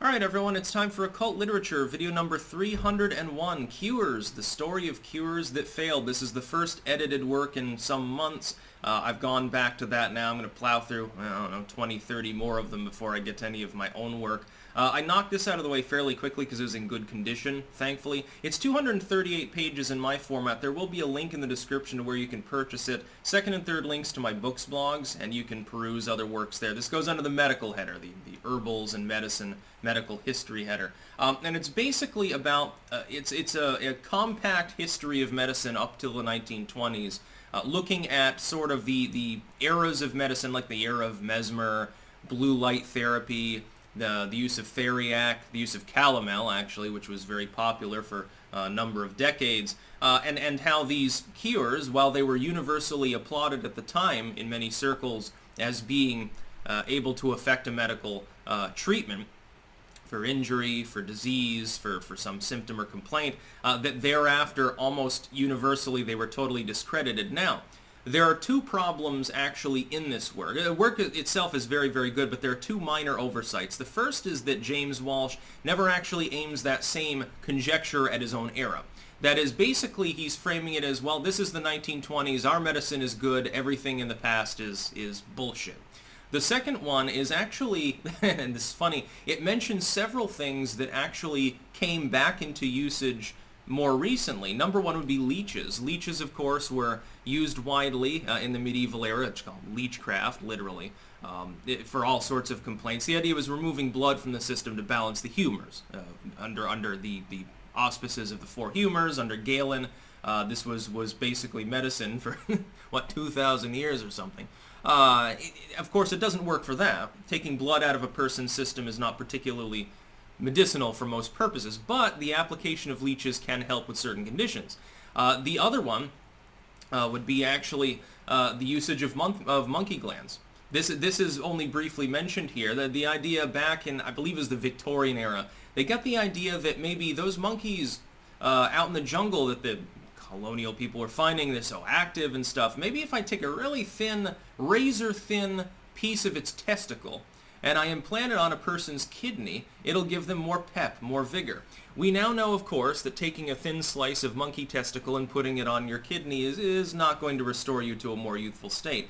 Alright everyone, it's time for Occult Literature, video number 301, Cures, the story of cures that failed. This is the first edited work in some months. I've gone back to that now. I'm going to plow through, I don't know, 20, 30 more of them before I get to any of my own work. I knocked this out of the way fairly quickly because it was in good condition, thankfully. It's 238 pages in my format. There will be a link in the description to where you can purchase it. Second and third links to my books blogs, and you can peruse other works there. This goes under the medical header, the herbals and medicine medical history header. And it's basically about, it's a compact history of medicine up till the 1920s, looking at sort of the eras of medicine, like the era of mesmer, blue light therapy, the use of theriac, the use of calomel, actually, which was very popular for a number of decades, and how these cures, while they were universally applauded at the time in many circles as being able to affect a medical treatment for injury, for disease, for some symptom or complaint, that thereafter almost universally they were totally discredited. Now, there are two problems actually in this work. The work itself is very, very good, but there are two minor oversights. The first is that James Walsh never actually aims that same conjecture at his own era. That is, basically, he's framing it as, well, this is the 1920s, our medicine is good, everything in the past is bullshit. The second one is actually, and this is funny, it mentions several things that actually came back into usage more recently. Number one would be leeches. Leeches, of course, were used widely in the medieval era. It's called leechcraft, literally, for all sorts of complaints. The idea was removing blood from the system to balance the humors. Under the auspices of the four humors, under Galen, this was basically medicine for, what, 2,000 years or something. Of course, it doesn't work for that. Taking blood out of a person's system is not particularly medicinal for most purposes, but the application of leeches can help with certain conditions. The other one would be actually the usage of monkey glands. This is only briefly mentioned here. The idea back in, I believe it was the Victorian era, they got the idea that maybe those monkeys out in the jungle that the colonial people were finding, they're so active and stuff, maybe if I take a really thin, razor-thin piece of its testicle and I implant it on a person's kidney, it'll give them more pep, more vigor. We now know, of course, that taking a thin slice of monkey testicle and putting it on your kidney is not going to restore you to a more youthful state.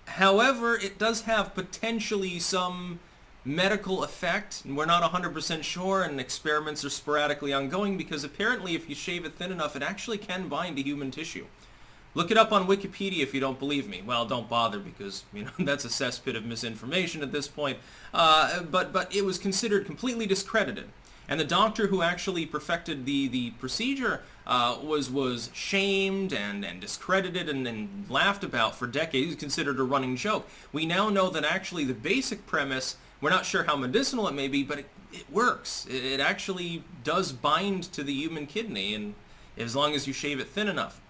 However, it does have potentially some medical effect, and we're not 100% sure, and experiments are sporadically ongoing because apparently if you shave it thin enough, it actually can bind to human tissue. Look it up on Wikipedia if you don't believe me. Well, don't bother because, that's a cesspit of misinformation at this point. But it was considered completely discredited. And the doctor who actually perfected the procedure was shamed and discredited and laughed about for decades. He was considered a running joke. We now know that actually the basic premise, we're not sure how medicinal it may be, but it works. It actually does bind to the human kidney, and as long as you shave it thin enough.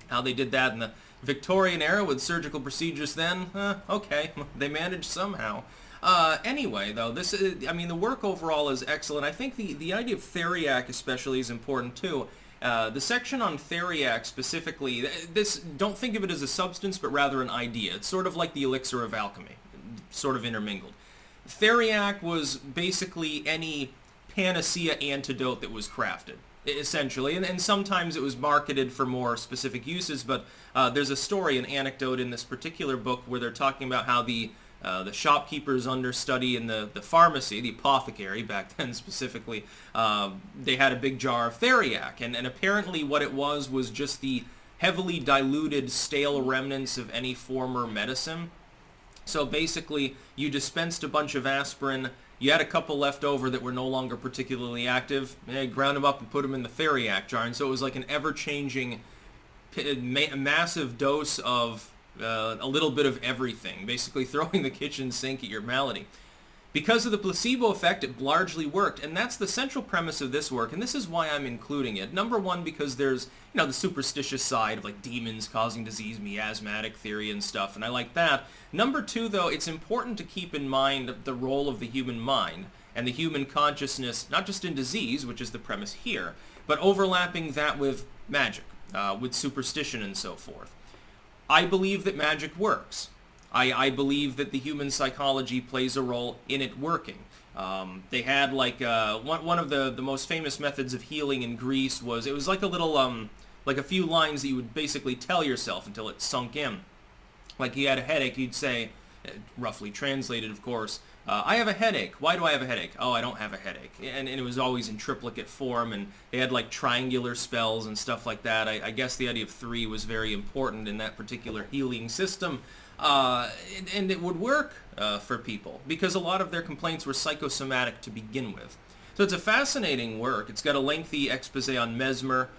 How they did that in the Victorian era with surgical procedures then, okay, they managed somehow. Anyway, though, the work overall is excellent. I think the idea of theriac especially is important too. The section on theriac specifically, don't think of it as a substance, but rather an idea. It's sort of like the elixir of alchemy, sort of intermingled. Theriac was basically any panacea antidote that was crafted, essentially, and sometimes it was marketed for more specific uses, but there's a story, an anecdote in this particular book where they're talking about how the shopkeeper's understudy in the pharmacy, the apothecary back then specifically, they had a big jar of theriac, and apparently what it was just the heavily diluted stale remnants of any former medicine. So basically, you dispensed a bunch of aspirin, you had a couple left over that were no longer particularly active, ground them up and put them in the theriac jar, and so it was like an ever-changing, massive dose of a little bit of everything, basically throwing the kitchen sink at your malady. Because of the placebo effect, it largely worked, and that's the central premise of this work, and this is why I'm including it. Number one, because there's, the superstitious side of, like, demons causing disease, miasmatic theory and stuff, and I like that. Number two, though, it's important to keep in mind the role of the human mind and the human consciousness, not just in disease, which is the premise here, but overlapping that with magic, with superstition and so forth. I believe that magic works. I believe that the human psychology plays a role in it working. They had like one of the most famous methods of healing in Greece was, it was like a little like a few lines that you would basically tell yourself until it sunk in. Like you had a headache, you'd say, roughly translated of course, I have a headache. Why do I have a headache? Oh, I don't have a headache. And it was always in triplicate form, and they had like triangular spells and stuff like that. I guess the idea of 3 was very important in that particular healing system. And it would work for people because a lot of their complaints were psychosomatic to begin with. So it's a fascinating work. It's got a lengthy expose on Mesmer.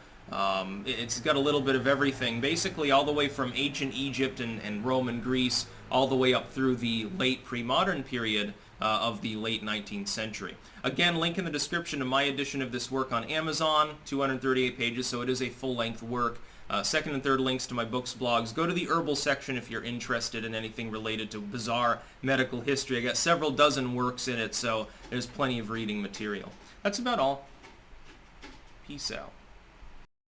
It's got a little bit of everything, basically all the way from ancient Egypt and Roman Greece, all the way up through the late pre-modern period of the late 19th century. Again, link in the description to my edition of this work on Amazon, 238 pages, so it is a full-length work. Second and third links to my books, blogs. Go to the herbal section if you're interested in anything related to bizarre medical history. I got several dozen works in it, so there's plenty of reading material. That's about all. Peace out.